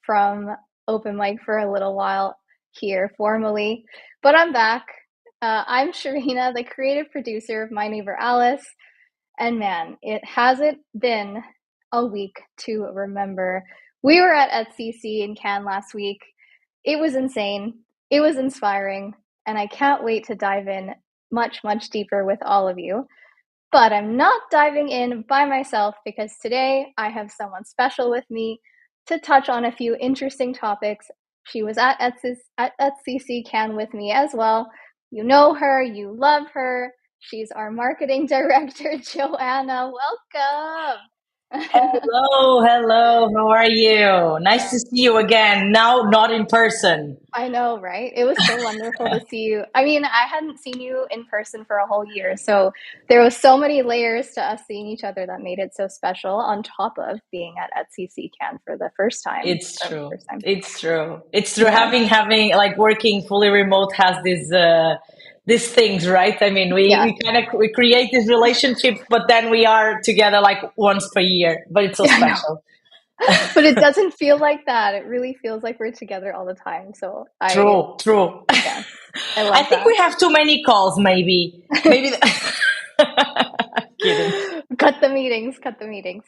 from Open Mic for a little while here formally, but I'm back. I'm Sharina, the creative producer of My Neighbor Alice, and man, it hasn't been a week to remember. We were at ETCC in Cannes last week. It was insane. It was inspiring, and I can't wait to dive in much deeper with all of you. But I'm not diving in by myself because today I have someone special with me to touch on a few interesting topics. She was at ETCC Cannes with me as well. You know her, you love her. She's our marketing director, Joanna. Welcome. Hello, hello. How are you? Nice to see you again. Now, not in person. I know, right? It was so wonderful to see you. I mean, I hadn't seen you in person for a whole year, so there was so many layers to us seeing each other that made it so special. On top of being at ETCC Cannes for the first time. It's Or true. first time. It's true. It's true. Yeah. Having like working fully remote has these things, right? I mean, we Yeah. we kind of we create these relationships, but then we are together like once per year. But it's so I know. special. But it doesn't feel like that. It really feels like we're together all the time. So True, true. yeah, I I love think that. we have too many calls, maybe. Maybe. Kidding. Cut the meetings, cut the meetings.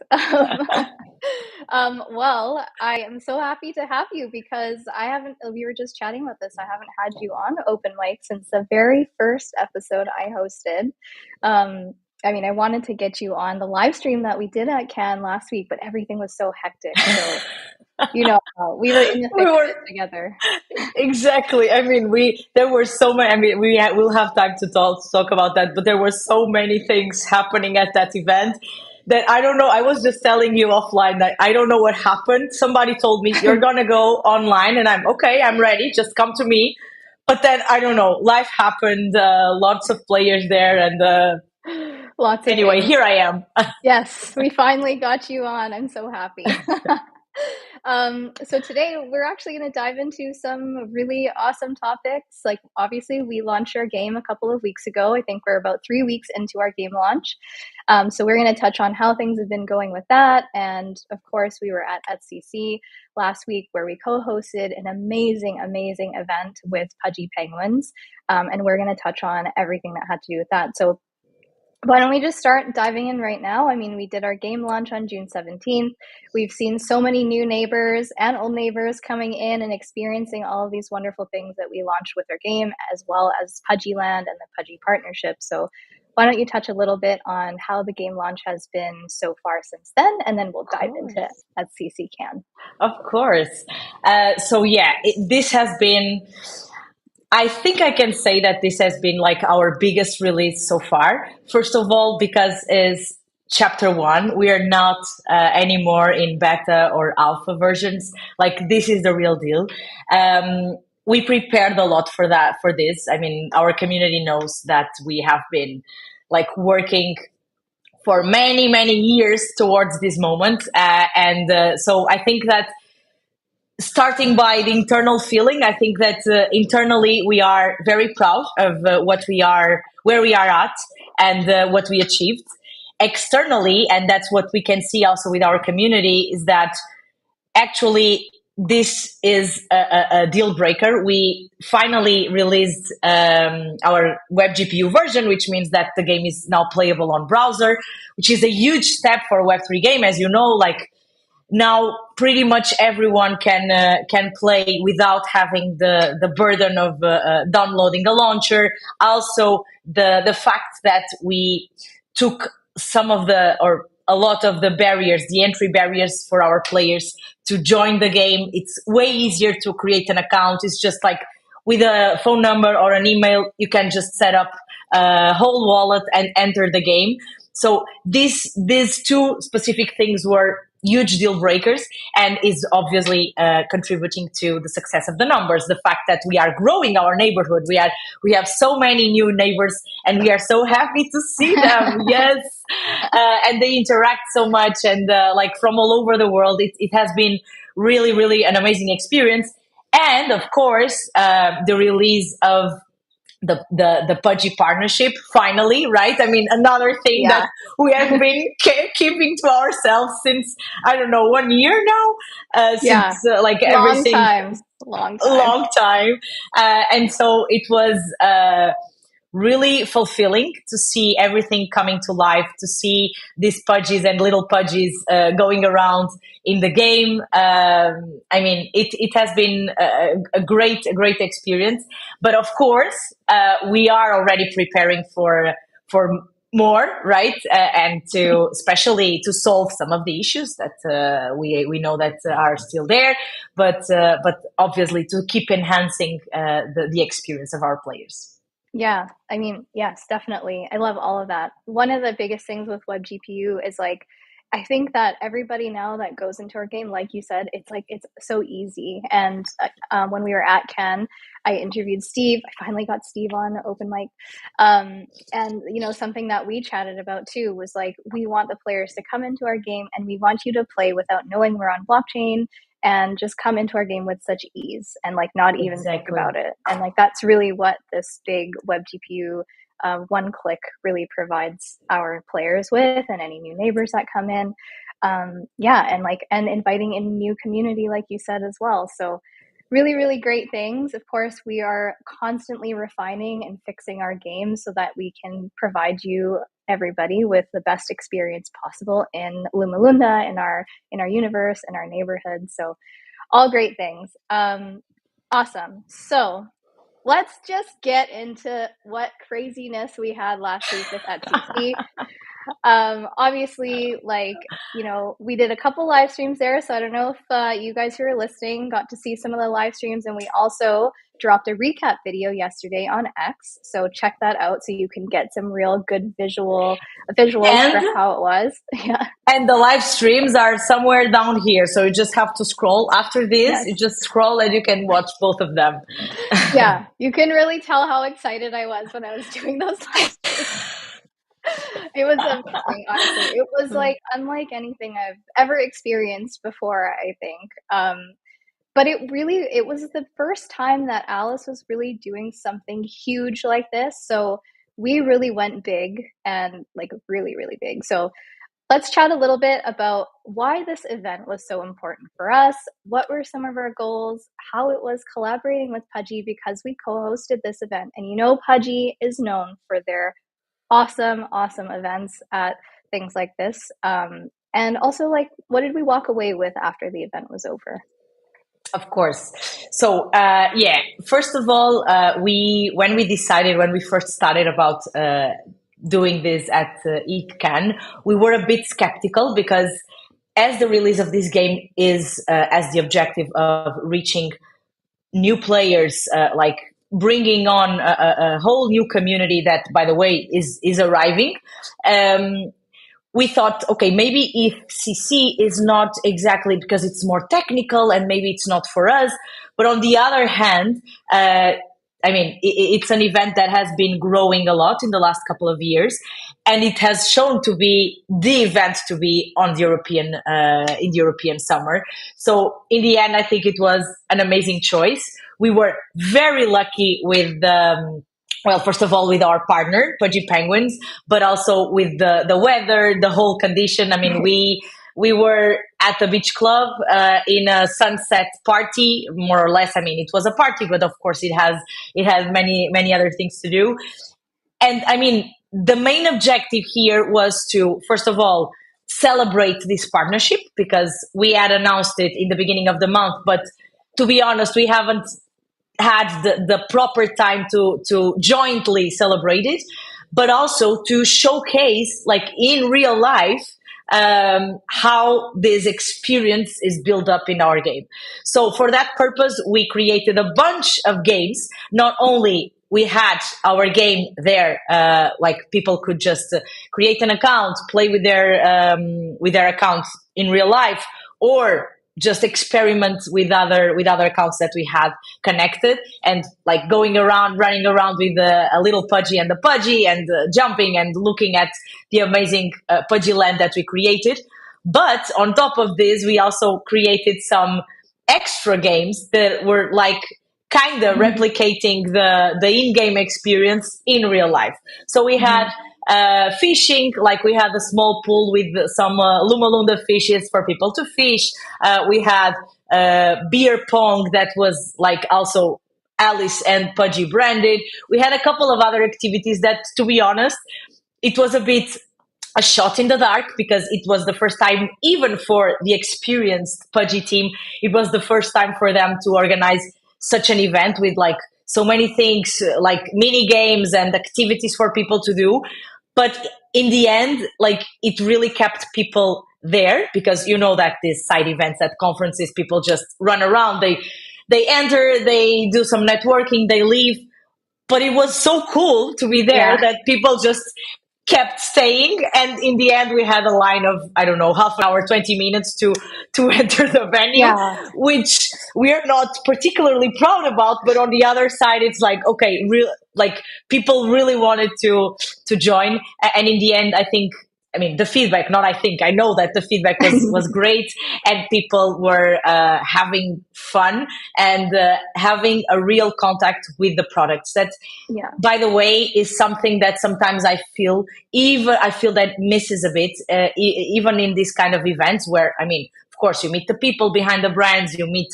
Well, I am so happy to have you because we were just chatting about this. I haven't had you on Open Mic since the very first episode I hosted. I mean, I wanted to get you on the live stream that we did at Cannes last week, but everything was so hectic. So, we were in the We thick of were it together. exactly. I mean, there were so many. I mean, we'll have time to talk about that. But there were so many things happening at that event that I don't know. I was just telling you offline that I don't know what happened. Somebody told me you're gonna go online, and I'm okay. I'm ready. Just come to me. But then I don't know. Life happened. Lots of players there, and Lots of anyway, things. here I am. Yes, we finally got you on. I'm so happy. So today we're actually going to dive into some really awesome topics. Like, obviously, we launched our game a couple of weeks ago. I think we're about 3 weeks into our game launch. So we're going to touch on how things have been going with that. And of course, we were at ETCC last week where we co-hosted an amazing event with Pudgy Penguins. And we're going to touch on everything that had to do with that. So why don't we just start diving in right now? I mean, we did our game launch on June 17th. We've seen so many new neighbors and old neighbors coming in and experiencing all of these wonderful things that we launched with our game, as well as Pudgy Land and the Pudgy partnership. So why don't you touch a little bit on how the game launch has been so far since then, and then we'll dive into at CC Can. Of course. So yeah, this has been. I think I can say that this has been like our biggest release so far. First of all, because is chapter one. We are not anymore in beta or alpha versions. Like this is the real deal. We prepared a lot for that, for this. I mean, our community knows that we have been like working for many years towards this moment. So I think that starting by the internal feeling, I think that internally we are very proud of what we are, where we are at, and what we achieved. Externally, and that's what we can see also with our community, is that actually this is a deal breaker. We finally released our web GPU version, which means that the game is now playable on browser, which is a huge step for a Web3 game, as you know. Like now pretty much everyone can play without having the burden of downloading a launcher. Also, the fact that we took some of the, or a lot of the barriers, the entry barriers for our players to join the game. It's way easier to create an account. It's just like with a phone number or an email, you can just set up a whole wallet and enter the game. So these two specific things were huge deal breakers, and is obviously contributing to the success of the numbers. The fact that we are growing our neighborhood, we have so many new neighbors, and we are so happy to see them. Yes, and they interact so much, and like from all over the world. It has been really an amazing experience, and of course the release of the Pudgy partnership finally, right? I mean, another thing that Yeah. we have been keeping to ourselves since, I don't know, 1 year now, since Yeah. like Long everything, time. Long a time. long time. And so it was really fulfilling to see everything coming to life, to see these pudgies and little pudgies going around in the game. I mean, it has been a great experience. But of course, we are already preparing for more, right? And to especially to solve some of the issues that we know that are still there, but obviously to keep enhancing the experience of our players. Yeah, I mean, yes, definitely. I love all of that. One of the biggest things with Web GPU is like, I think that everybody now that goes into our game, like you said, it's like it's so easy. And when we were at Cannes, I interviewed Steve. I finally got Steve on open mic, and something that we chatted about too was like we want the players to come into our game, and we want you to play without knowing we're on blockchain, and just come into our game with such ease and like not even think Exactly. about it. And like that's really what this big web GPU one click really provides our players with, and any new neighbors that come in. Yeah, and like and inviting in new community, like you said as well. So really, really great things. Of course, we are constantly refining and fixing our games so that we can provide you everybody with the best experience possible in Luma Lunda, in our universe, in our neighborhood. So all great things. Awesome. So let's just get into what craziness we had last week with Etsy. Obviously, like, we did a couple live streams there, so I don't know if you guys who are listening got to see some of the live streams, and we also dropped a recap video yesterday on X, so check that out so you can get some real good visuals And for how it was. Yeah. and the live streams are somewhere down here, so you just have to scroll. After this, Yes. you just scroll and you can watch both of them. Yeah, you can really tell how excited I was when I was doing those live streams. It was amazing, honestly. It was like unlike anything I've ever experienced before, I think. But it was the first time that Alice was really doing something huge like this. So we really went big, and like really, really big. So let's chat a little bit about why this event was so important for us. What were some of our goals? How it was collaborating with Pudgy, because we co-hosted this event. And Pudgy is known for their awesome, awesome events at things like this. And also, like, what did we walk away with after the event was over? Of course. So yeah, first of all, when we first started about doing this at EatCan, we were a bit skeptical because as the release of this game is as the objective of reaching new players, like bringing on a whole new community that, by the way, is arriving. Um, we thought, okay, maybe if CC is not exactly because it's more technical and maybe it's not for us. But on the other hand, I mean, it's an event that has been growing a lot in the last couple of years, and it has shown to be the event to be on the European in the European summer. So in the end, I think it was an amazing choice. We were very lucky with well, first of all, with our partner, Pudgy Penguins, but also with the weather, the whole condition. I mean, we were at the beach club in a sunset party, more or less. I mean, it was a party, but of course, it has many other things to do. And I mean, the main objective here was to, first of all, celebrate this partnership because we had announced it in the beginning of the month, but to be honest, we haven't had the proper time to jointly celebrate it, but also to showcase, like in real life, how this experience is built up in our game. So for that purpose, we created a bunch of games. Not only we had our game there, like people could just create an account, play with their account in real life, or just experiment with other accounts that we had connected, and like going around, running around with a little Pudgy and the Pudgy, and jumping and looking at the amazing Pudgy land that we created. But on top of this, we also created some extra games that were like kind of replicating the in-game experience in real life. So we had fishing, like we had a small pool with some Luma Lunda fishes for people to fish. We had beer pong that was like also Alice and Pudgy branded. We had a couple of other activities that, to be honest, it was a bit a shot in the dark because it was the first time, even for the experienced Pudgy team, it was the first time for them to organize such an event with like so many things, like mini games and activities for people to do. But in the end, like it really kept people there because you know that these side events at conferences, people just run around, they enter, they do some networking, they leave, but it was so cool to be there Yeah. that people just kept staying, and in the end we had a line of, I don't know, half an hour, 20 minutes to enter the venue, Yeah. which we're not particularly proud about, but on the other side it's like, okay, real, like people really wanted to join. And in the end, I think, I mean, the feedback, not I think, I know that the feedback was great, and people were having fun and having a real contact with the products. That, Yeah. by the way, is something that sometimes I feel that misses a bit, even in these kind of events where, I mean, of course, you meet the people behind the brands, you meet,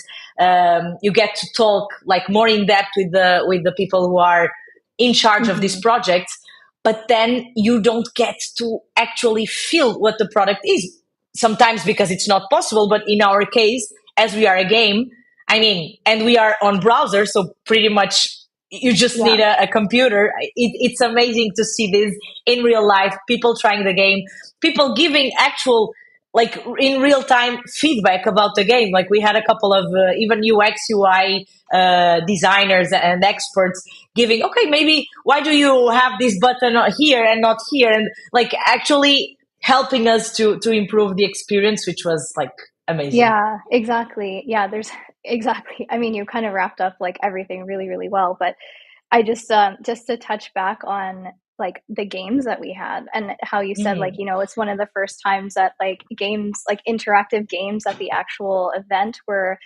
you get to talk like more in depth with the people who are in charge of these projects, but then you don't get to actually feel what the product is. Sometimes because it's not possible, but in our case, as we are a game, I mean, and we are on browser, so pretty much you just Yeah. need a computer. It's amazing to see this in real life, people trying the game, people giving actual, like in real time feedback about the game. Like we had a couple of even UX UI designers and experts giving, okay, maybe why do you have this button here and not here, and like actually helping us to improve the experience, which was like amazing. Yeah, exactly. Yeah, there's exactly. I mean, you kind of wrapped up like everything really, really well, but I just to touch back on like the games that we had and how you said like, Hmm. it's one of the first times that like games, like interactive games at the actual event were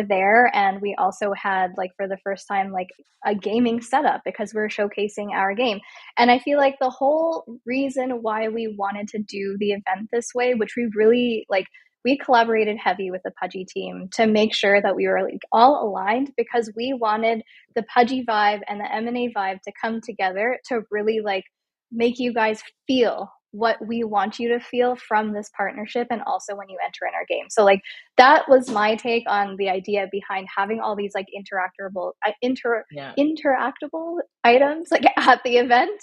there. And we also had like for the first time like a gaming setup because we're showcasing our game. And I feel like the whole reason why we wanted to do the event this way, which we really like, we collaborated heavy with the Pudgy team to make sure that we were like all aligned because we wanted the Pudgy vibe and the M&A vibe to come together to really like make you guys feel what we want you to feel from this partnership and also when you enter in our game. So like that was my take on the idea behind having all these like Yeah. interactable items like at the event.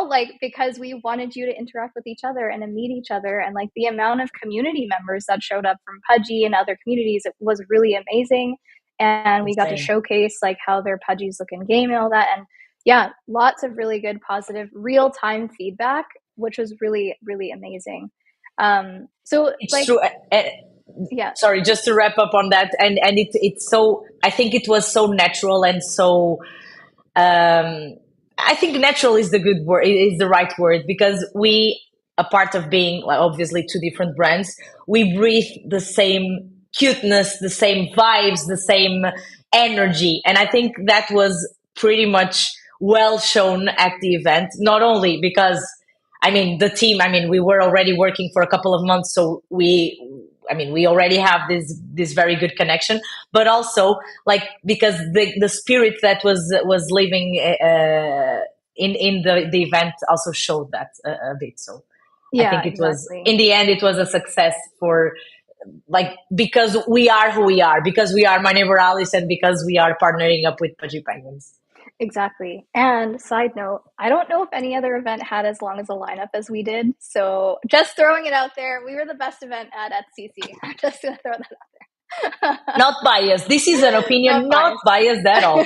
Like because we wanted you to interact with each other and to meet each other, and like the amount of community members that showed up from Pudgy and other communities, it was really amazing. And we got to Insane. showcase like how their Pudgies look in game and all that. And yeah, lots of really good, positive, real time feedback, which was really, really amazing. So It's like, true. yeah, Sorry, just to wrap up on that, and it's so, I think it was so natural and so, um, I think natural is the good word, is the right word, because we, a part of being like, obviously two different brands, we breathe the same cuteness, the same vibes, the same energy, and I think that was pretty much well shown at the event. Not only because, I mean, the team, I mean, we were already working for a couple of months, so I mean, we already have this very good connection, but also like because the spirit that was living in the event also showed that a bit. So I yeah, think it was, exactly. in the end, it was a success for, like, because we are who we are, because we are My Neighbor Alice, and because we are partnering up with Pudgy Penguins. Exactly. And side note, I don't know if any other event had as long as a lineup as we did. So just throwing it out there, we were the best event at CC. Just gonna throw that out there. Not biased. This is an Not opinion, not biased. biased at all.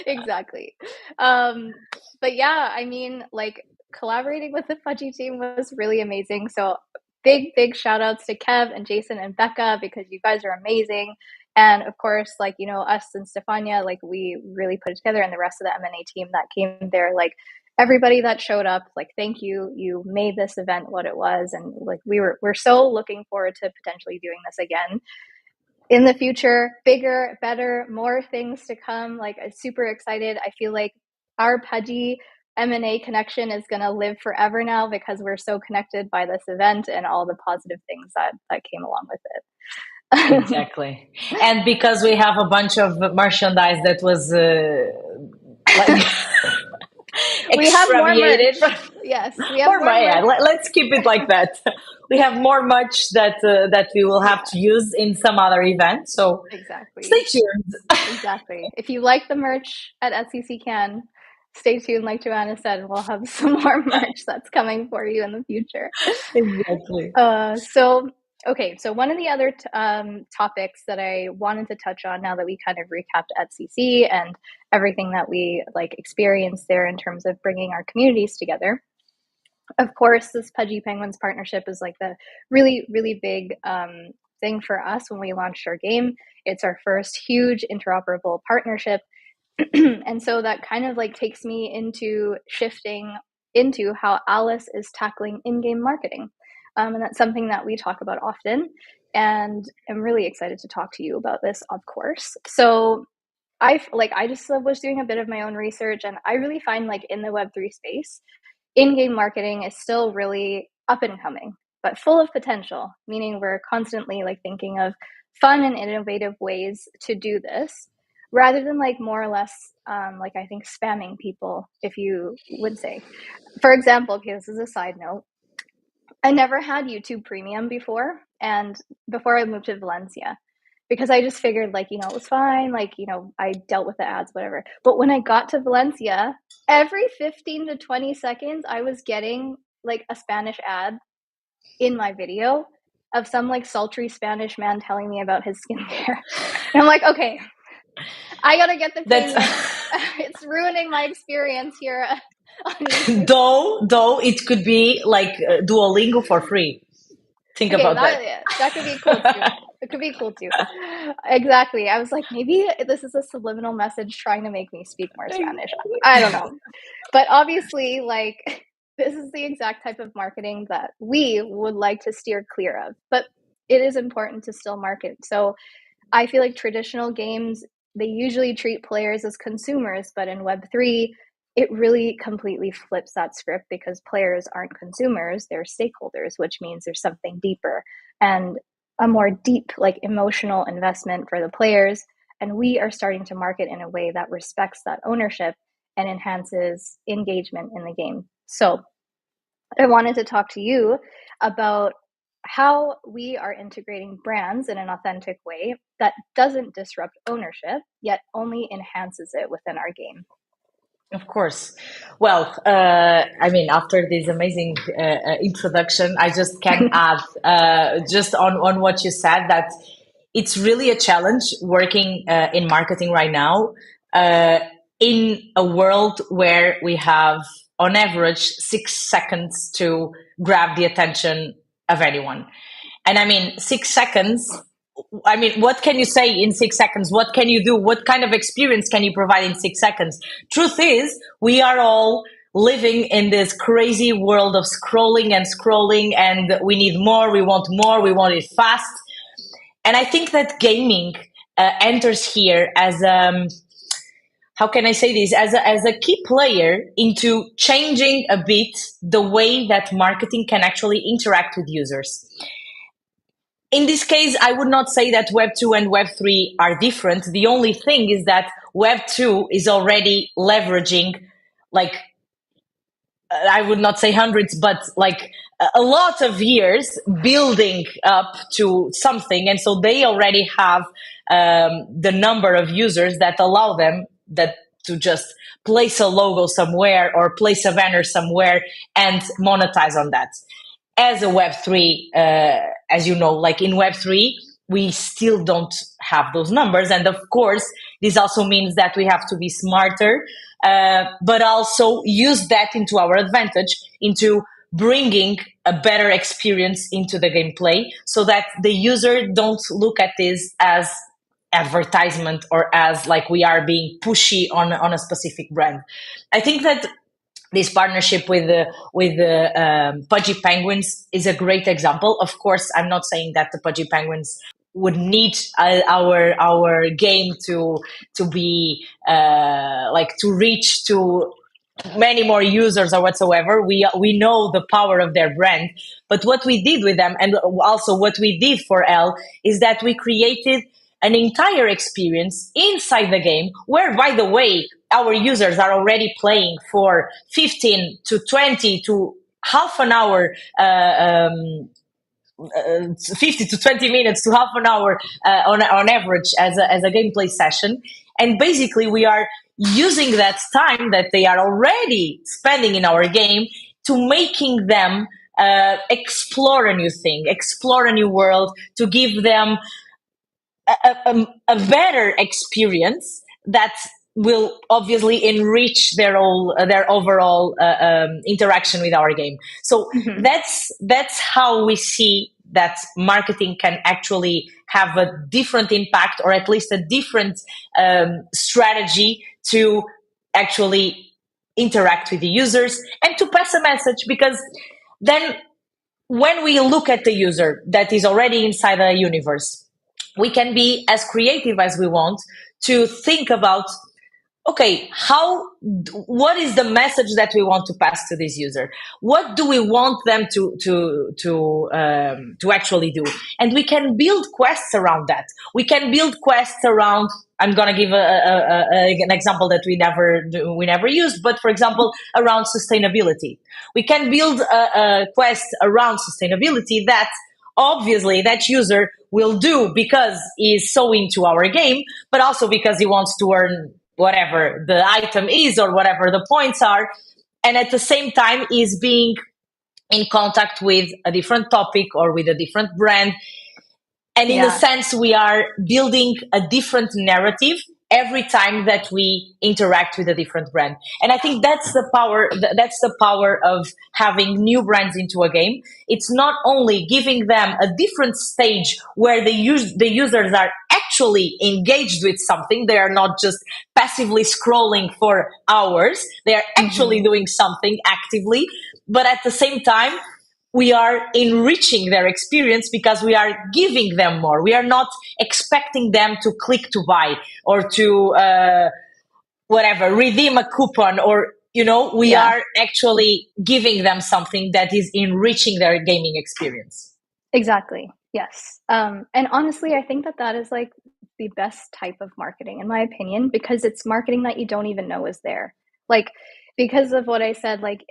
Exactly. Um, but yeah, I mean, like collaborating with the Fudgy team was really amazing. So big, big shout outs to Kev and Jason and Becca because you guys are amazing. And of course, like, us and Stefania, like we really put it together, and the rest of the M&A team that came there, like everybody that showed up, like thank you. You made this event what it was. And like we're so looking forward to potentially doing this again. in the future, bigger, better, more things to come. Like, I'm super excited. I feel like our Pudgy M&A connection is going to live forever now because we're so connected by this event and all the positive things that came along with it. Exactly. And because we have a bunch of merchandise that was like We have more extravagated merch. Yes, we have more more yeah, merch. let's keep it like that. We have more merch that we will have Yeah, to use in some other event, so stay exactly. tuned. Exactly. If you like the merch at SEC Can, stay tuned. Like Joanna said, we'll have some more merch that's coming for you in the future. Exactly. So one of the other topics that I wanted to touch on now that we kind of recapped at CC and everything that we like experienced there in terms of bringing our communities together. Of course, this Pudgy Penguins partnership is like the really, really big thing for us when we launched our game. It's our first huge interoperable partnership. And so that kind of like takes me into shifting into how Alice is tackling in-game marketing. And that's something that we talk about often. And I'm really excited to talk to you about this, of course. So I just was doing a bit of my own research, and I really find like in the Web3 space, in-game marketing is still really up and coming, but full of potential, meaning we're constantly like thinking of fun and innovative ways to do this rather than like more or less like I think spamming people, if you would say. For example, okay, this is a side note. I never had YouTube Premium before, and before I moved to Valencia, because I just figured like, it was fine, like, I dealt with the ads, whatever. But when I got to Valencia, every 15 to 20 seconds I was getting like a Spanish ad in my video of some like sultry Spanish man telling me about his skincare. And I'm like, okay, I gotta get the That's premium. It's ruining my experience here on YouTube. though it could be like Duolingo for free. Think Okay, about that. that could be cool too. It could be cool too. Exactly. I was like, maybe this is a subliminal message trying to make me speak more Spanish. I don't know. But obviously, like, this is the exact type of marketing that we would like to steer clear of. But it is important to still market. So I feel like traditional games, they usually treat players as consumers, but in Web3, it really completely flips that script because players aren't consumers, they're stakeholders, which means there's something deeper and a more deep, like emotional investment for the players. And we are starting to market in a way that respects that ownership and enhances engagement in the game. So I wanted to talk to you about how we are integrating brands in an authentic way that doesn't disrupt ownership, yet only enhances it within our game. Of course. Well, I mean, after this amazing introduction, I just can add just on what you said that it's really a challenge working in marketing right now uh, in a world where we have, on average, 6 seconds to grab the attention of anyone. And I mean, 6 seconds. I mean, what can you say in 6 seconds? What can you do? What kind of experience can you provide in 6 seconds? Truth is, we are all living in this crazy world of scrolling and scrolling, and we need more, we want it fast. And I think that gaming enters here as how can I say this as a key player into changing a bit the way that marketing can actually interact with users. In this case, I would not say that Web 2 and Web 3 are different. The only thing is that Web 2 is already leveraging, like, I would not say hundreds, but like a lot of years building up to something. And so they already have the number of users that allow them that to just place a logo somewhere or place a banner somewhere and monetize on that. As a Web3, as you know, like in Web3, we still don't have those numbers. And of course, this also means that we have to be smarter, but also use that into our advantage, into bringing a better experience into the gameplay so that the user don't look at this as advertisement or as like we are being pushy on a specific brand. I think that this partnership with the Pudgy Penguins is a great example. Of course, I'm not saying that the Pudgy Penguins would need our game to be like to reach to many more users or whatsoever. We know the power of their brand, but what we did with them, and also what we did for L, is that we created an entire experience inside the game where, by the way, our users are already playing for 15 to 20 to half an hour, 50 to 20 minutes to half an hour on average as a gameplay session. And basically, we are using that time that they are already spending in our game to making them explore a new thing, explore a new world, to give them a better experience that will obviously enrich their overall interaction with our game. So Mm-hmm. that's how we see that marketing can actually have a different impact, or at least a different strategy to actually interact with the users and to pass a message. Because then when we look at the user that is already inside the universe, we can be as creative as we want to think about, okay, what is the message that we want to pass to this user? What do we want them to actually do? And we can build quests around that. We can build quests around. I'm gonna give an example that we never used, but for example, around sustainability, we can build a quest around sustainability that obviously that user will do because he's so into our game, but also because he wants to earn whatever the item is or whatever the points are. And at the same time, is being in contact with a different topic or with a different brand. And in a Yeah. sense, we are building a different narrative every time that we interact with a different brand. And I think that's the power. That's the power of having new brands into a game. It's not only giving them a different stage where the users are actually engaged with something. They are not just passively scrolling for hours. They are actually Mm-hmm. doing something actively. But at the same time, we are enriching their experience because we are giving them more. We are not expecting them to click to buy or to whatever, redeem a coupon, or we Yeah. are actually giving them something that is enriching their gaming experience. Exactly. Yes. And honestly, I think that that is like the best type of marketing, in my opinion, because it's marketing that you don't even know is there. Like, because of what I said, like,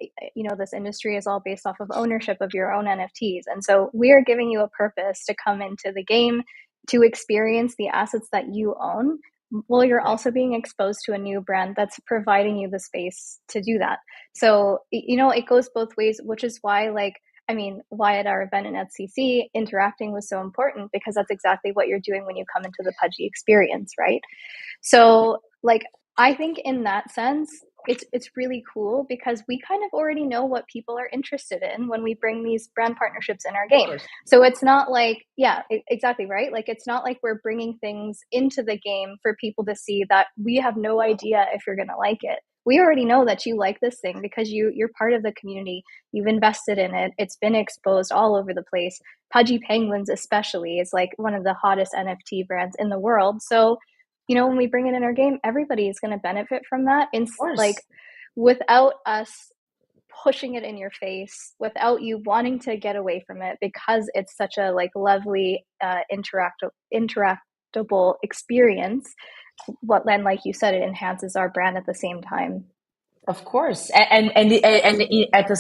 this industry is all based off of ownership of your own NFTs. And so we are giving you a purpose to come into the game to experience the assets that you own. Well, you're Yeah. also being exposed to a new brand that's providing you the space to do that. So, it goes both ways, which is why, like, I mean, why at our event in SCC, interacting was so important because that's exactly what you're doing when you come into the Pudgy experience, right? So, like, I think in that sense, it's really cool because we kind of already know what people are interested in when we bring these brand partnerships in our Of game. course. So it's not like, yeah, exactly right. Like it's not like we're bringing things into the game for people to see that we have no idea if you're going to like it. We already know that you like this thing because you're part of the community. You've invested in it. It's been exposed all over the place. Pudgy Penguins especially is like one of the hottest NFT brands in the world. So when we bring it in our game, everybody is going to benefit from that. In Of like course. without us pushing it in your face, without you wanting to get away from it, because it's such a like lovely interactable experience. What then, like you said, it enhances our brand at the same time. Of course, and at the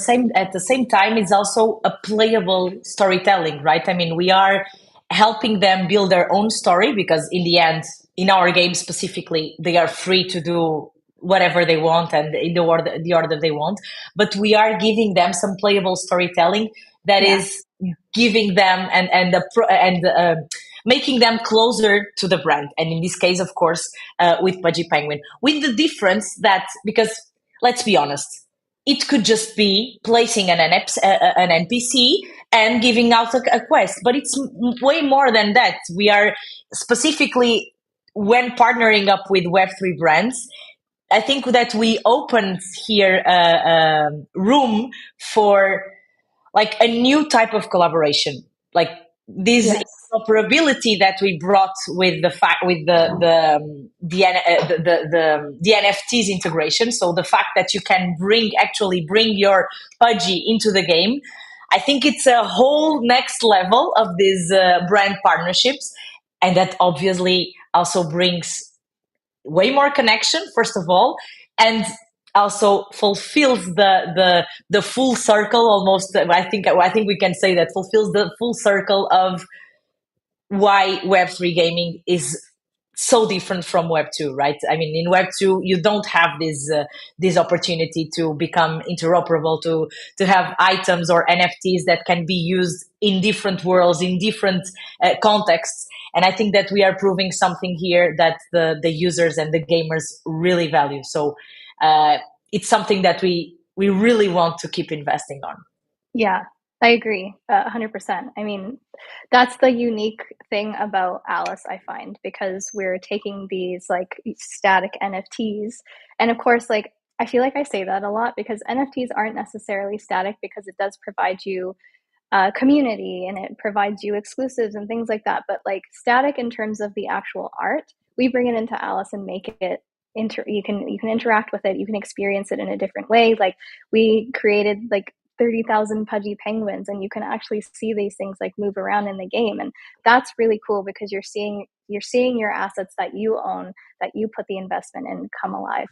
same time, it's also a playable storytelling, right? I mean, we are helping them build their own story because, in the end, in our game specifically, they are free to do whatever they want and in the order they want. But we are giving them some playable storytelling that Yeah. is giving them and making them closer to the brand. And in this case, of course, with Pudgy Penguin, with the difference that because let's be honest, it could just be placing an NPC and giving out a quest, but it's way more than that. We are specifically, when partnering up with Web3 brands, I think that we opened here a room for like a new type of collaboration. Like this Yes. interoperability that we brought with the fact with the NFTs integration. So the fact that you can bring your Pudgy into the game, I think it's a whole next level of these brand partnerships, and that obviously also brings way more connection, first of all, and also fulfills the full circle almost. I think we can say that fulfills the full circle of why Web3 gaming is so different from Web2, right? I mean, in Web2, you don't have this opportunity to become interoperable, to have items or NFTs that can be used in different worlds, in different contexts. And I think that we are proving something here that the users and the gamers really value. So it's something that we really want to keep investing on. Yeah, I agree 100%. I mean, that's the unique thing about Alice, I find, because we're taking these like static NFTs. And of course, like, I feel like I say that a lot because NFTs aren't necessarily static because it does provide you community and it provides you exclusives and things like that. But like static in terms of the actual art, we bring it into Alice and make it you can interact with it, you can experience it in a different way. Like we created like 30,000 pudgy penguins and you can actually see these things like move around in the game, and that's really cool because you're seeing your assets that you own, that you put the investment in, come alive.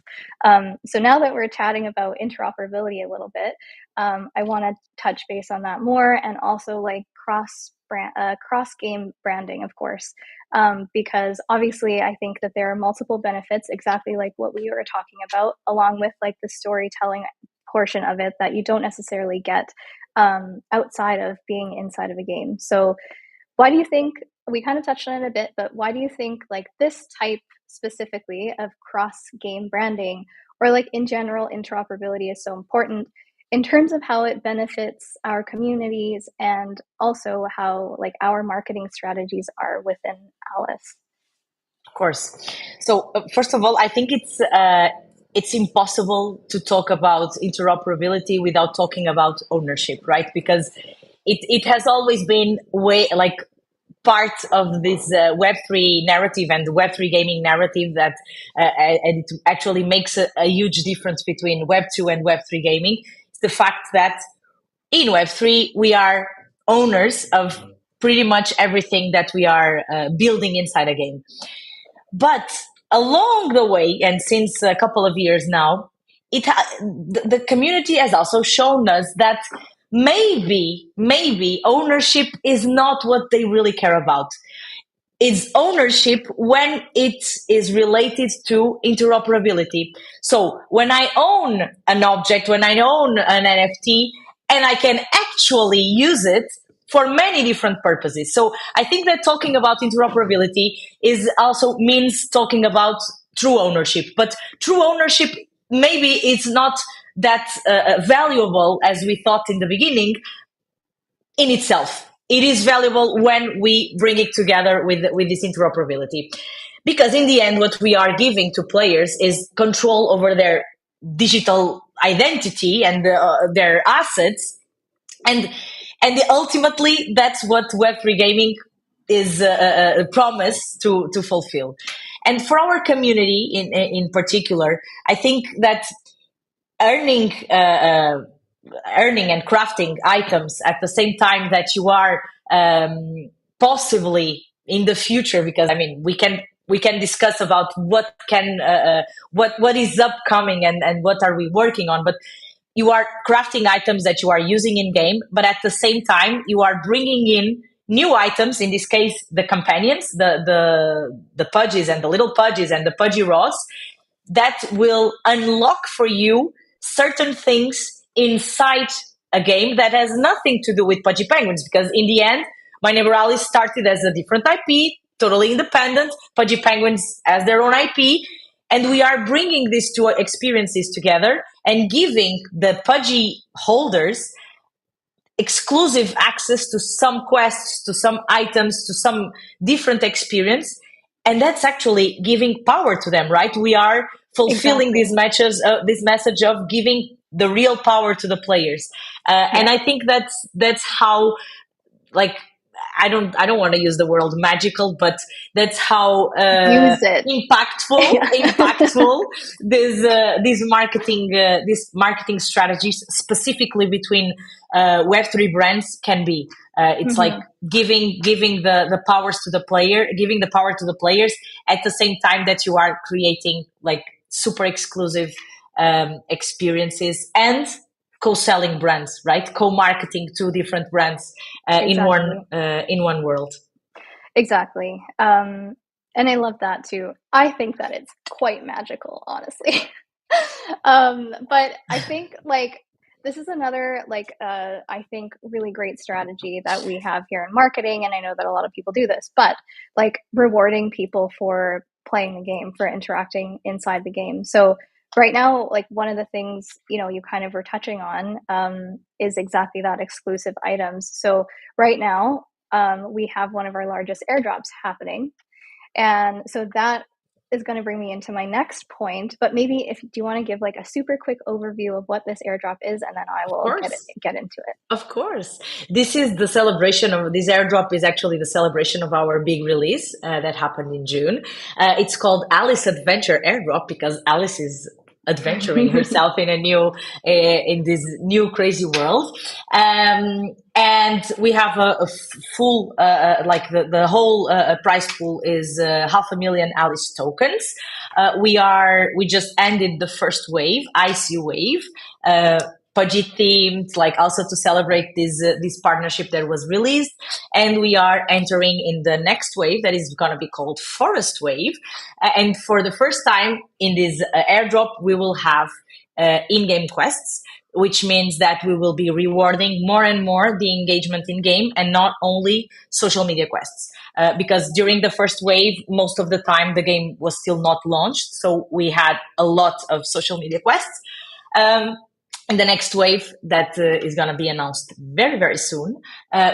So now that we're chatting about interoperability a little bit, I want to touch base on that more, and also like cross game branding, of course, because obviously I think that there are multiple benefits, exactly like what we were talking about, along with like the storytelling portion of it that you don't necessarily get outside of being inside of a game. So why do you think, we kind of touched on it a bit, but why do you think like this type specifically of cross game branding, or like in general interoperability, is so important in terms of how it benefits our communities and also how like our marketing strategies are within Alice? Of course. So first of all, I think it's impossible to talk about interoperability without talking about ownership, right? Because it has always been way like part of this Web3 narrative and the Web3 gaming narrative that and it actually makes a huge difference between Web2 and Web3 gaming. It's the fact that in Web3 we are owners of pretty much everything that we are building inside a game. But along the way, and since a couple of years now, the community has also shown us that maybe ownership is not what they really care about. It's ownership when it is related to interoperability. So when I own an object, when I own an NFT, and I can actually use it for many different purposes. So I think that talking about interoperability is also means talking about true ownership. But true ownership, maybe it's not that valuable as we thought in the beginning in itself. It is valuable when we bring it together with this interoperability. Because in the end, what we are giving to players is control over their digital identity and their assets, and ultimately that's what Web3 gaming is promised to fulfill. And for our community in particular, I think that earning earning and crafting items at the same time that you are possibly in the future, because I mean we can discuss about what is upcoming and what are we working on, but you are crafting items that you are using in game, but at the same time you are bringing in new items, in this case the companions, the pudgies and the little pudgies and the pudgy rods, that will unlock for you certain things inside a game that has nothing to do with Pudgy Penguins. Because in the end, My Neighbor Alice started as a different IP, totally independent. Pudgy Penguins has their own IP. And we are bringing these two experiences together and giving the Pudgy holders exclusive access to some quests, to some items, to some different experience. And that's actually giving power to them, right? We are fulfilling Exactly. this message of giving the real power to the players. Yeah. And I think that's how, like, I don't want to use the word magical, but that's how Use it. impactful these marketing strategies specifically between Web3 brands can be. It's like Mhm. giving the powers to the player, giving the power to the players at the same time that you are creating like super exclusive experiences and co-selling brands, right? Co-marketing two different brands Exactly. in one world. Exactly. And I love that too. I think that it's quite magical, honestly. But I think like this is another like I think really great strategy that we have here in marketing, and I know that a lot of people do this, but like rewarding people for playing the game, for interacting inside the game. So right now, like one of the things you kind of were touching on is exactly that, exclusive items. So right now we have one of our largest airdrops happening. And so that is going to bring me into my next point. But maybe if do you want to give like a super quick overview of what this airdrop is, and then I Of will course. get into it. Of course. This is the celebration of this airdrop is actually the celebration of our big release that happened in June. It's called Alice Adventure Airdrop because Alice is adventuring herself in a new in this new crazy world. And we have a full like the whole prize pool is 500,000 Alice tokens. We just ended the first wave, ICU wave. Pudgy themed, like also to celebrate this partnership that was released, and we are entering in the next wave that is going to be called Forest Wave, and for the first time in this airdrop, we will have in-game quests, which means that we will be rewarding more and more the engagement in game and not only social media quests. Because during the first wave, most of the time the game was still not launched, so we had a lot of social media quests. And the next wave that is going to be announced very, very soon,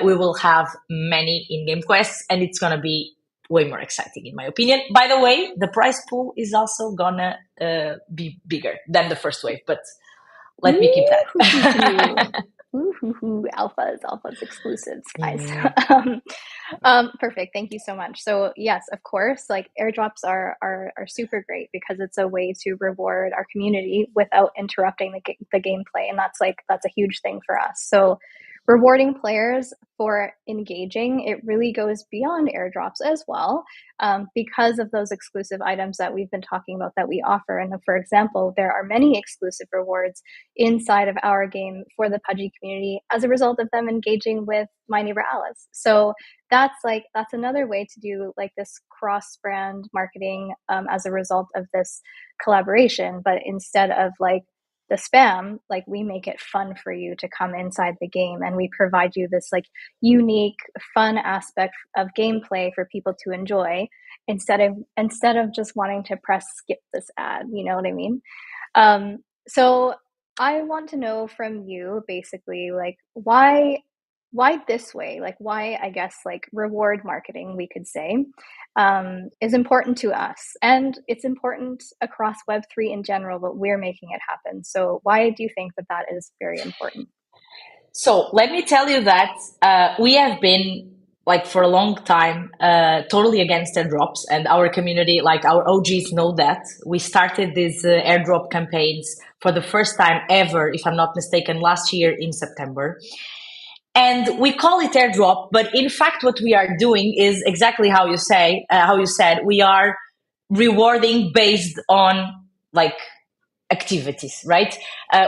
we will have many in-game quests, and it's going to be way more exciting, in my opinion. By the way, the prize pool is also going to be bigger than the first wave, but let me keep that. Ooh, alphas, exclusives, guys. Mm. Perfect. Thank you so much. So yes, of course, like airdrops are super great because it's a way to reward our community without interrupting the gameplay, and that's a huge thing for us. So rewarding players for engaging, it really goes beyond airdrops as well, because of those exclusive items that we've been talking about that we offer. And for example, there are many exclusive rewards inside of our game for the Pudgy community as a result of them engaging with My Neighbor Alice. So that's another way to do like this cross brand marketing as a result of this collaboration. But instead of like the spam, like we make it fun for you to come inside the game, and we provide you this like unique fun aspect of gameplay for people to enjoy instead of just wanting to press skip this ad, you know what I mean? So I want to know from you basically like why this way, like why I guess like reward marketing, we could say, is important to us, and it's important across Web3 in general, but we're making it happen. So why do you think that that is very important? So let me tell you that we have been like for a long time totally against airdrops, and our community, like our OGs, know that we started these airdrop campaigns for the first time ever, if I'm not mistaken, last year in September. And we call it airdrop, but in fact, what we are doing is exactly how you said, we are rewarding based on like activities, right?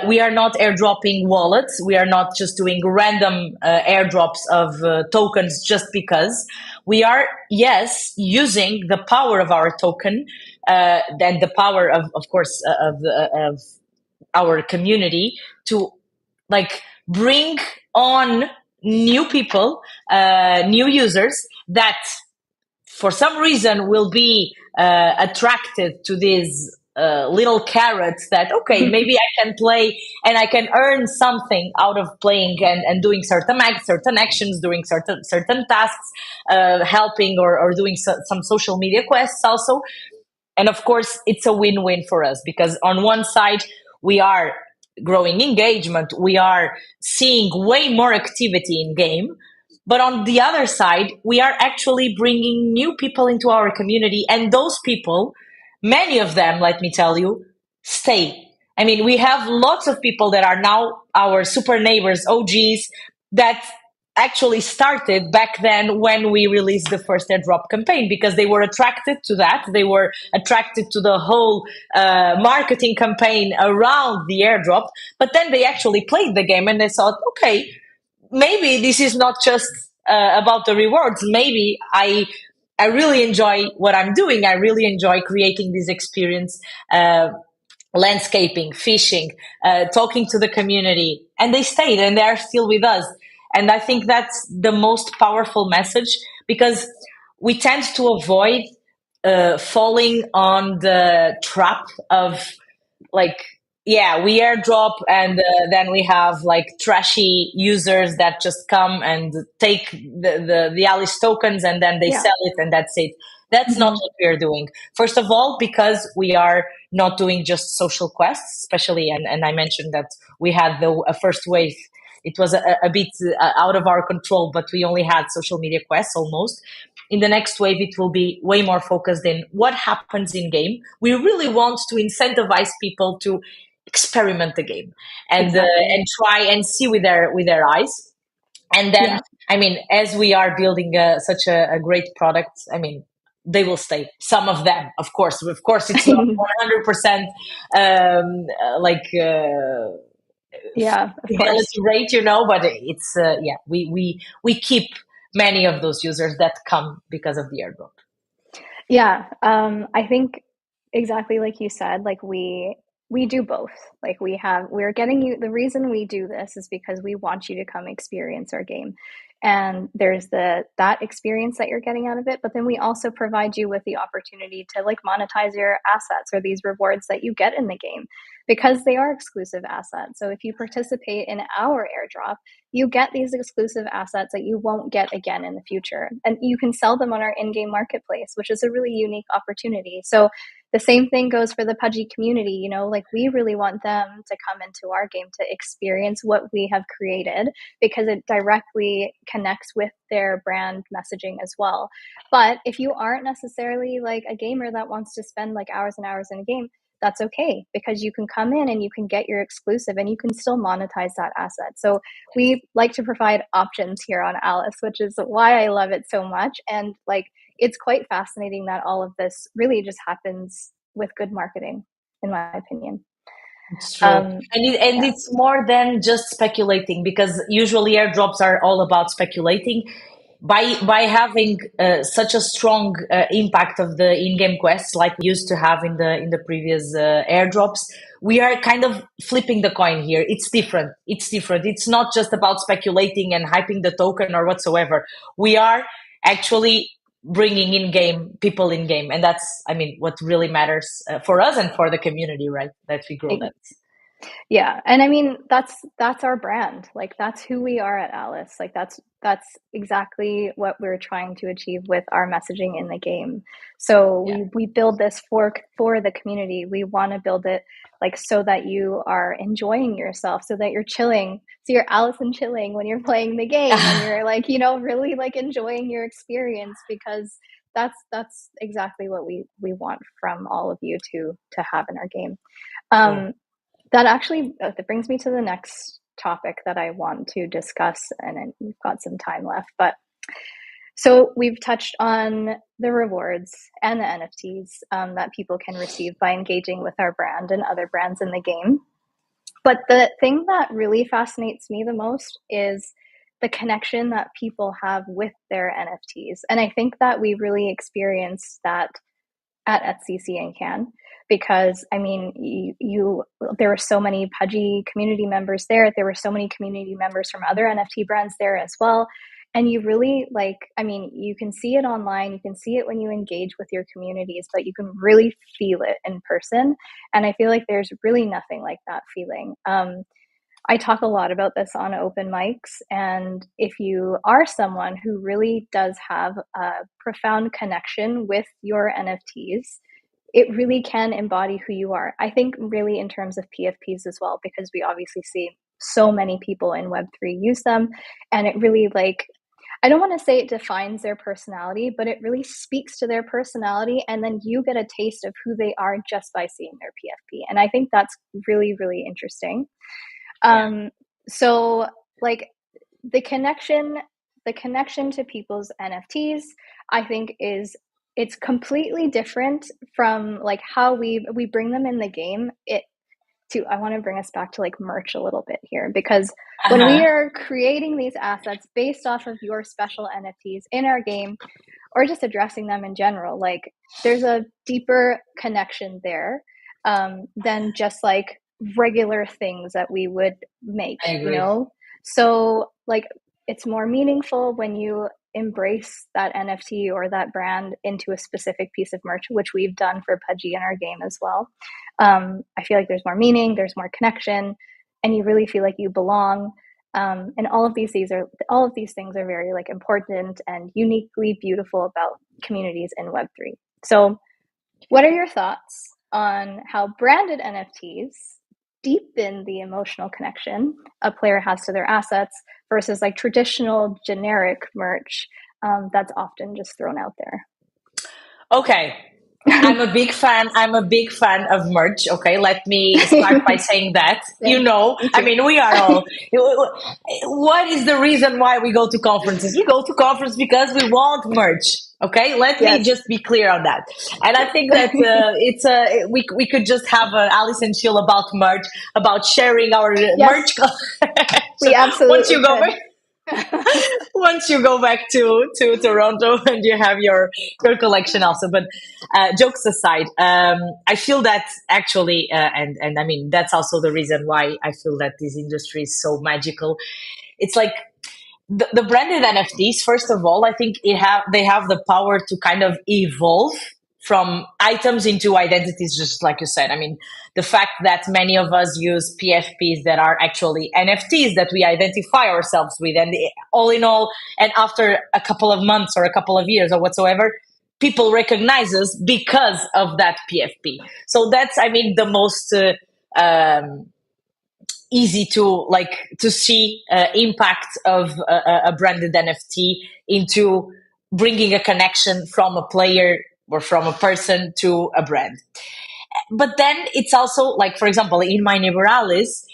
We are not airdropping wallets. We are not just doing random airdrops of tokens just because. We are, yes, using the power of our token, and the power of course, of our community to like bring on new people, new users that for some reason will be attracted to these little carrots that okay, maybe I can play and I can earn something out of playing and doing certain actions, doing certain tasks, helping or doing some social media quests also. And of course, it's a win-win for us because on one side, we are growing engagement, we are seeing way more activity in game, But on the other side, we are actually bringing new people into our community, and those people, many of them, let me tell you, stay. I mean, we have lots of people that are now our super neighbors, OGs, that actually started back then when we released the first airdrop campaign, because they were attracted to that. They were attracted to the whole marketing campaign around the airdrop. But then they actually played the game and they thought, okay, maybe this is not just about the rewards. Maybe I really enjoy what I'm doing. I really enjoy creating this experience. Landscaping, fishing, talking to the community, and they stayed and they are still with us. And I think that's the most powerful message, because we tend to avoid falling on the trap of, like, yeah, we airdrop and then we have like trashy users that just come and take the Alice tokens and then they Yeah. sell it and that's it. That's not what we're doing. First of all, because we are not doing just social quests, especially, and I mentioned that we had a first wave. It was a bit out of our control, but we only had social media quests almost. In the next wave, it will be way more focused in what happens in game. We really want to incentivize people to experiment the game and Exactly. and try and see with their eyes. And then, Yeah. I mean, as we are building such a great product, I mean, they will stay. Some of them, of course, it's not 100% like Yeah, of course. fidelity rate, but it's yeah, we keep many of those users that come because of the airdrop. Yeah, I think exactly like you said, like we do both. Like we're getting you, the reason we do this is because we want you to come experience our game. And there's that experience that you're getting out of it, but then we also provide you with the opportunity to like monetize your assets or these rewards that you get in the game because they are exclusive assets. So if you participate in our airdrop, you get these exclusive assets that you won't get again in the future. And you can sell them on our in game marketplace, which is a really unique opportunity. So, the same thing goes for the Pudgy community. Like we really want them to come into our game to experience what we have created because it directly connects with their brand messaging as well. But if you aren't necessarily like a gamer that wants to spend like hours and hours in a game, that's okay because you can come in and you can get your exclusive and you can still monetize that asset. So we like to provide options here on Alice, which is why I love it so much. And like, it's quite fascinating that all of this really just happens with good marketing, in my opinion. It's true. And Yeah. it's more than just speculating, because usually airdrops are all about speculating. By having such a strong impact of the in-game quests like we used to have in the previous airdrops, we are kind of flipping the coin here. It's different. It's different. It's not just about speculating and hyping the token or whatsoever. We are actually bringing in game people in game, and that's, I mean, what really matters for us and for the community, right? That we grow that. Yeah, and I mean that's our brand. Like that's who we are at Alice. Like that's exactly what we're trying to achieve with our messaging in the game. So Yeah. we build this for the community. We want to build it like so that you are enjoying yourself, so that you're chilling. So you're Alice and chilling when you're playing the game and you're like, really like enjoying your experience because that's exactly what we want from all of you to have in our game. Cool. That actually that brings me to the next topic that I want to discuss, and we've got some time left. But so we've touched on the rewards and the NFTs that people can receive by engaging with our brand and other brands in the game. But the thing that really fascinates me the most is the connection that people have with their NFTs. And I think that we really experience that at Etsy and Can because I mean you there were so many Pudgy community members there. There were so many community members from other NFT brands there as well. And you really like, I mean, you can see it online, you can see it when you engage with your communities, but you can really feel it in person. And I feel like there's really nothing like that feeling. I talk a lot about this on open mics. And if you are someone who really does have a profound connection with your NFTs, it really can embody who you are. I think, really, in terms of PFPs as well, because we obviously see so many people in Web3 use them. And it really, like, I don't want to say it defines their personality, but it really speaks to their personality. And then you get a taste of who they are just by seeing their PFP. And I think that's really, really interesting. Yeah, So like the connection, the connection to people's NFTs, I think it's completely different from like how we bring them in the game. I want to bring us back to like merch a little bit here because when we uh-huh. are creating these assets based off of your special NFTs in our game or just addressing them in general, like there's a deeper connection there than just like regular things that we would make, I you agree. know? So, like, it's more meaningful when you embrace that NFT or that brand into a specific piece of merch, which we've done for Pudgy in our game as well. I feel like there's more meaning, there's more connection, and you really feel like you belong. And all of these things are very like important and uniquely beautiful about communities in Web3. So, what are your thoughts on how branded NFTs deepen the emotional connection a player has to their assets versus like traditional generic merch that's often just thrown out Okay. there? I'm a big fan. I'm a big fan of merch. Okay, let me start by saying that. You Same, know, me I too. mean, we are all. What is the reason why we go to conferences? We go to conference because we want merch. Okay, let me Yes, just be clear on that. And I think that it's we could just have an Alice and Chill about merch, about sharing our merch yes, collection we once absolutely you go could. back. Once you go back to Toronto and you have your collection also. But jokes aside, I feel that actually, and I mean that's also the reason why I feel that this industry is so magical. It's like the branded NFTs. First of all, I think they have the power to kind of evolve from items into identities, just like you said. I mean, the fact that many of us use PFPs that are actually NFTs that we identify ourselves with, and all in all, and after a couple of months or a couple of years or whatsoever, people recognize us because of that PFP. So that's, I mean, the most easy to like to see impact of a branded NFT into bringing a connection from a player or from a person to a brand. But then it's also like, for example, in my Neighboralis,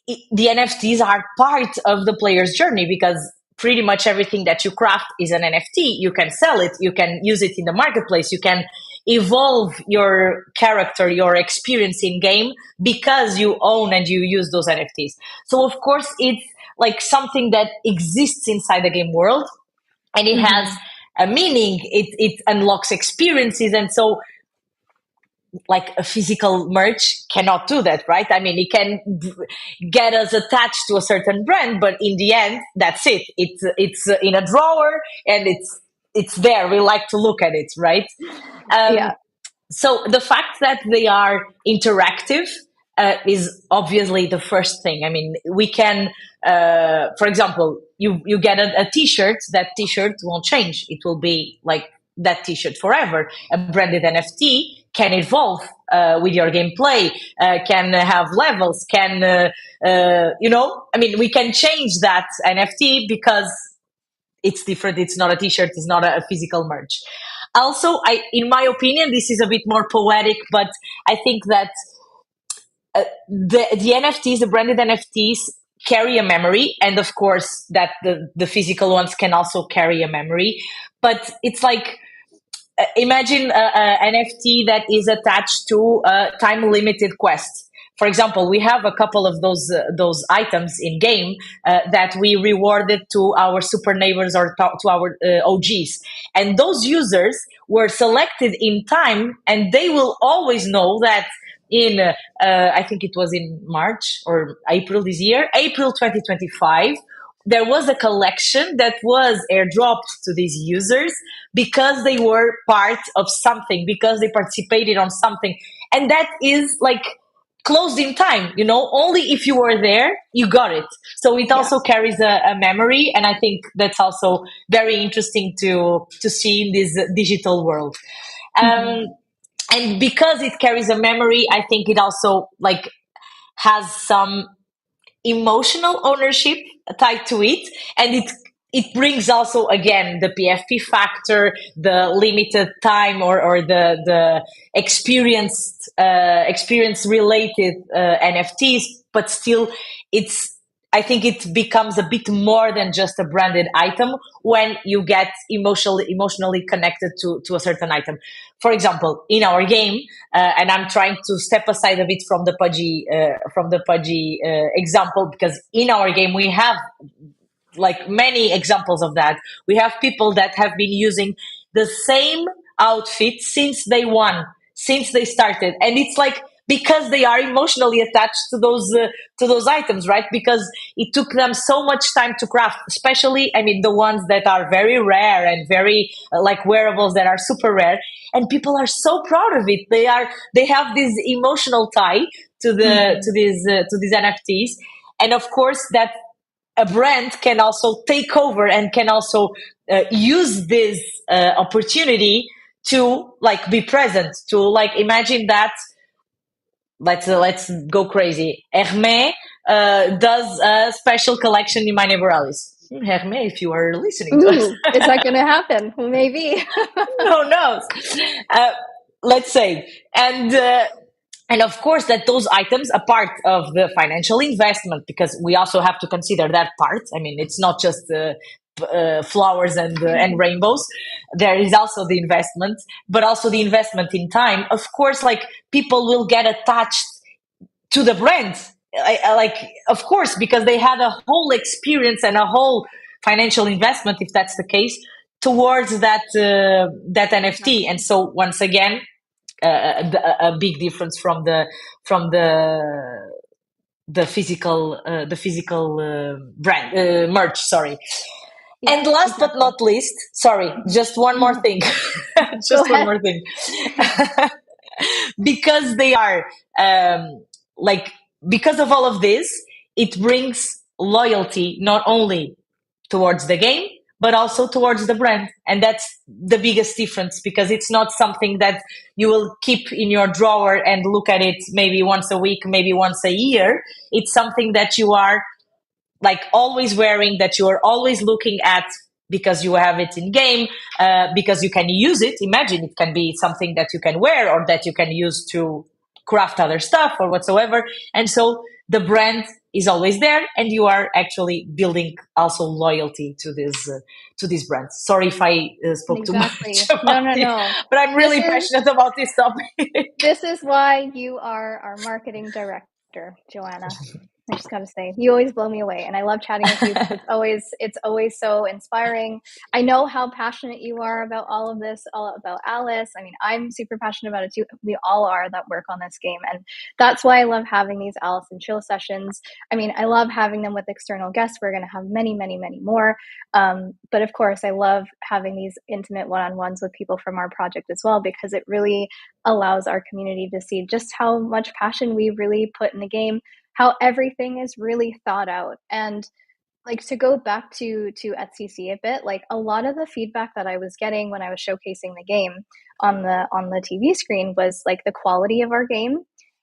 the NFTs are part of the player's journey because pretty much everything that you craft is an NFT. You can sell it, you can use it in the marketplace, you can evolve your character, your experience in game because you own and you use those NFTs. So, of course, it's like something that exists inside the game world and it has Mm-hmm. a meaning, it unlocks experiences. And so like a physical merch cannot do that, right? I mean, it can get us attached to a certain brand, but in the end, that's it. It's in a drawer and it's there. We like to look at it, right? Um, Yeah. so the fact that they are interactive is obviously the first thing. I mean, we can, for example, you get a T-shirt. That T-shirt won't change. It will be like that T-shirt forever. A branded NFT can evolve with your gameplay, can have levels, can you know. I mean, we can change that NFT because it's different. It's not a T-shirt. It's not a physical merch. Also, in my opinion, this is a bit more poetic, but I think that the NFTs, the branded NFTs, carry a memory, and of course, that the physical ones can also carry a memory. But it's like imagine a NFT that is attached to a time limited quest. For example, we have a couple of those items in game that we rewarded to our super neighbors or to our OGs, and those users were selected in time, and they will always know that in I think it was in March or April this year, April 2025, there was a collection that was airdropped to these users because they were part of something, because they participated on something. And that is like closed in time, you know, only if you were there, you got it. So it Yeah. also carries a memory. And I think that's also very interesting to see in this digital world. Mm-hmm. Um, and because it carries a memory, I think it also like has some emotional ownership tied to it, and it brings also again the PFP factor, the limited time or the experience related NFTs, but still it's I think it becomes a bit more than just a branded item when you get emotionally connected to a certain item. For example, in our game, and I'm trying to step aside a bit from the Pudgy example, because in our game we have like many examples of that. We have people that have been using the same outfit since day one, since they started, and it's like because they are emotionally attached to those items, right? Because it took them so much time to craft. Especially, I mean, the ones that are very rare and very like wearables that are super rare, and people are so proud of it. They have this emotional tie to these NFTs, and of course that a brand can also take over and can also use this opportunity to like be present, to like imagine that let's go crazy. Hermès does a special collection in my neighbor Alice. Hermès, if you are listening to us, is that going to happen? Well, maybe. who knows? Uh, let's say, and of course that those items are part of the financial investment, because we also have to consider that part. I mean, it's not just flowers and rainbows. There is also the investment, but also the investment in time. Of course, like people will get attached to the brand. Like, of course, because they had a whole experience and a whole financial investment, if that's the case, towards that NFT. And so, once again, a big difference from the physical brand merch. Sorry. Yeah, and last but not least, sorry, just one more thing. Just one more thing. Because they are like, because of all of this, it brings loyalty not only towards the game but also towards the brand, and that's the biggest difference, because it's not something that you will keep in your drawer and look at it maybe once a week, maybe once a year. It's something that you are like always wearing, that you are always looking at, because you have it in game, because you can use it. Imagine, it can be something that you can wear or that you can use to craft other stuff or whatsoever. And so the brand is always there, and you are actually building also loyalty to this brand. Sorry if I spoke too much about no. But I'm really passionate about this topic. This is why you are our marketing director, Joanna. I just gotta say, you always blow me away, and I love chatting with you because it's always so inspiring. I know how passionate you are about all of this, all about Alice. I mean, I'm super passionate about it too. We all are that work on this game, and that's why I love having these Alice and Chill sessions. I mean, I love having them with external guests. We're going to have many, many, many more. But of course, I love having these intimate one-on-ones with people from our project as well, because it really allows our community to see just how much passion we really put in the game, how everything is really thought out. And like, to go back to ETCC a bit, like a lot of the feedback that I was getting when I was showcasing the game on the TV screen was like the quality of our game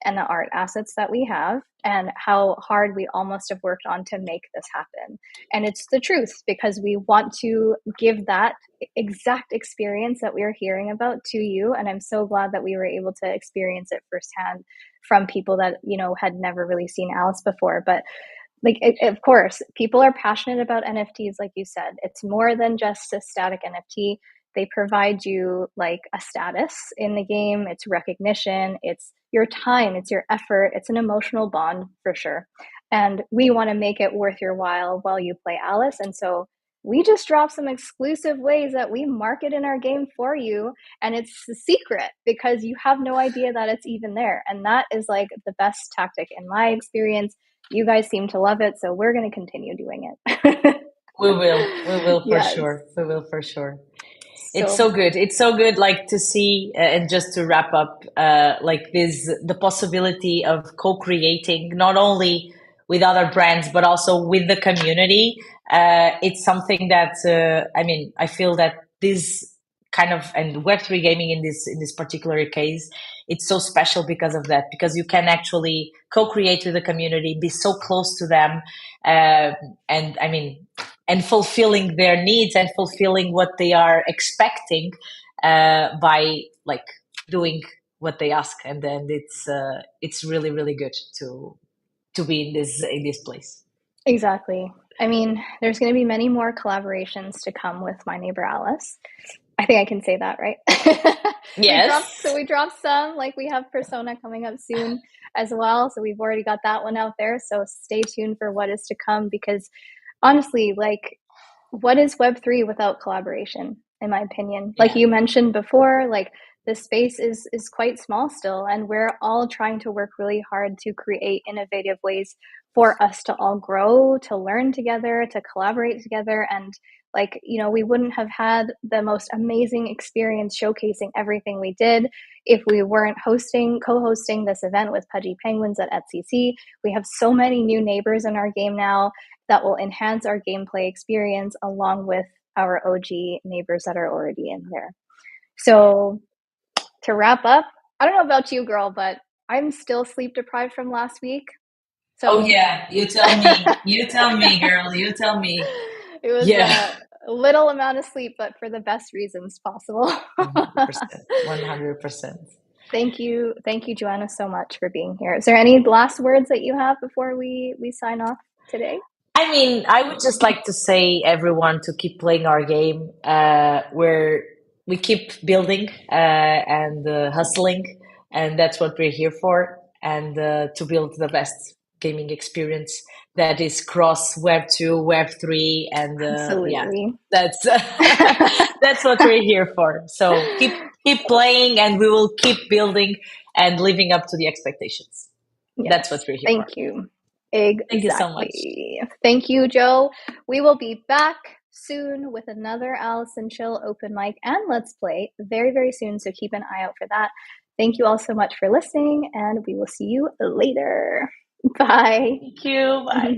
and the art assets that we have, and how hard we almost have worked on to make this happen. And it's the truth, because we want to give that exact experience that we are hearing about to you. And I'm so glad that we were able to experience it firsthand from people that, you know, had never really seen Alice before. But like, of course, people are passionate about NFTs. Like you said, it's more than just a static NFT. They provide you like a status in the game. It's recognition, it's your time, it's your effort, it's an emotional bond for sure. And we want to make it worth your while you play Alice. And so we just dropped some exclusive ways that we market in our game for you. And it's a secret, because you have no idea that it's even there. And that is like the best tactic in my experience. You guys seem to love it, so we're going to continue doing it. We will for sure. We will for sure. It's so good. It's so good, like, to see, and just to wrap up, like the possibility of co-creating not only with other brands but also with the community. It's something that I mean, I feel that this kind of, and Web3 gaming in this particular case, it's so special because of that, because you can actually co-create with the community, be so close to them, and I mean, and fulfilling their needs and fulfilling what they are expecting by like doing what they ask. And then it's really really good to be in this place. Exactly. I mean, there's going to be many more collaborations to come with My Neighbor Alice. I think I can say that, right? Yes. We dropped some, like we have Persona coming up soon as well. So we've already got that one out there. So stay tuned for what is to come, because honestly, like, what is Web3 without collaboration, in my opinion? Like Yeah. you mentioned before, like the space is quite small still, and we're all trying to work really hard to create innovative ways for us to all grow, to learn together, to collaborate together. And like, you know, we wouldn't have had the most amazing experience showcasing everything we did if we weren't co-hosting this event with Pudgy Penguins at ETSC. We have so many new neighbors in our game now that will enhance our gameplay experience along with our OG neighbors that are already in there. So to wrap up, I don't know about you, girl, but I'm still sleep deprived from last week. Oh So yeah, you tell me. You tell me, girl. You tell me. it was Yeah. a little amount of sleep, but for the best reasons possible. 100%. 100%. Thank you, Joanna, so much for being here. Is there any last words that you have before we sign off today? I mean, I would just like to say everyone to keep playing our game, where we keep building and hustling, and that's what we're here for, and to build the best gaming experience that is cross Web 2, Web 3, and yeah, Absolutely. that's that's what we're here for. So keep playing, and we will keep building and living up to the expectations. Yes. That's what we're here for. Thank you. Thank you so much. Exactly. Thank you, Joe. We will be back soon with another Alice and Chill open mic and Let's Play very, very soon. So keep an eye out for that. Thank you all so much for listening, and we will see you later. Bye. Thank you. Bye.